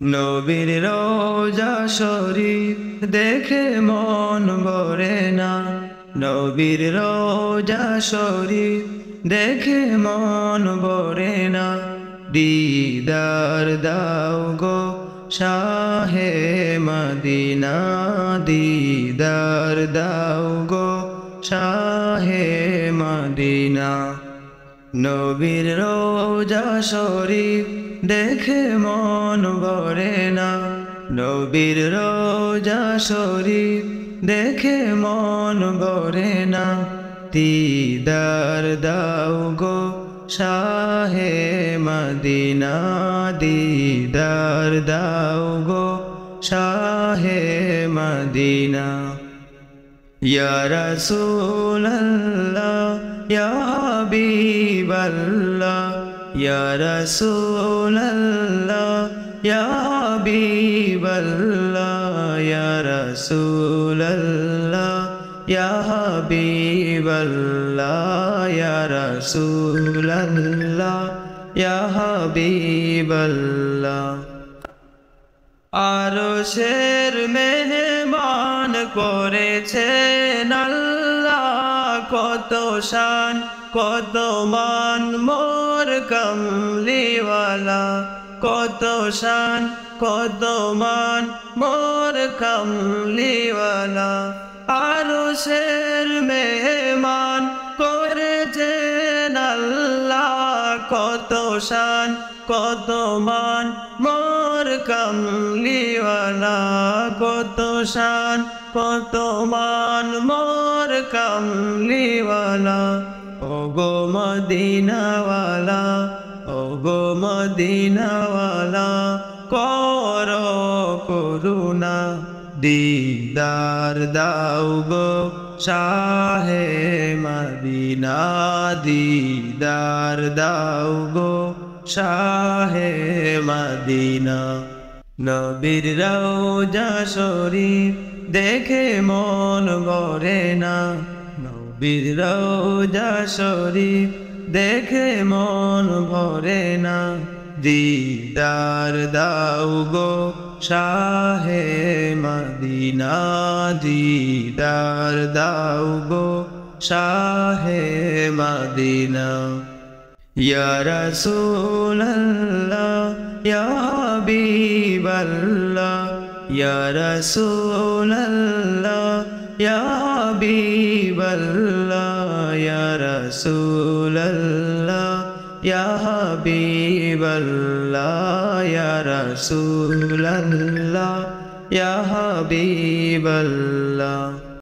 নবীর রওজা শরীফ দেখে মন ভরে না। নবীর রওজা শরীফ দেখে মন ভরে না। দিদার দাও গো শাহে মদিনা, দিদার দাও গো শাহে মদিনা। নবীর রওজা শরীফ দেখে মন ভরে না। নবীর রওজা শরীফ দেখে মন ভরে না। দিদার দাও গো শাহে মদিনা, দিদার দাও গো শাহে মদিনা। ইয়া রাসূলাল্লাহ ইয়া হাবিবাল্লাহ, ইয়া রাসূলাল্লাহ ইয়া হাবিবাল্লাহ, ইয়া রাসূলাল্লাহ ইয়া হাবিবাল্লাহ, ইয়া রাসূলাল্লাহ ইয়া হাবিবাল্লাহ। আরশের মেহমান করেছেন আল্লাহ, কত শান কত মান মোর কামলিওয়ালা, কত শান কত মান মোর কামলিওয়ালা। আরশের মেহমান করেছেন আল্লাহ, কত শান কত মান মোর কামলিওয়ালা, কত শান কত মান মোর কামলিওয়ালা। ওগো মদিনাওয়ালা, ওগো মদিনাওয়ালা, করো করুণা। দিদার দাও গো শাহে মদিনা, দিদার দাও গো শাহে মদিনা। নবীর রওজা শরীফ দেখে মন ভরে না। নবীর রওজা শরীফ দেখে মন ভরে না। দিদার দাও গো শাহে মদিনা, দিদার দাও গো শাহে মদিনা। ইয়া রাসূলাল্লাহ ইয়া হাবিবাল্লাহ, ইয়া রাসূলাল্লাহ ইয়া হাবিবাল্লাহ, ইয়া রাসূলাল্লাহ ইয়া হাবিবাল্লাহ, ইয়া রাসূলাল্লাহ ইয়া হাবিবাল্লাহ।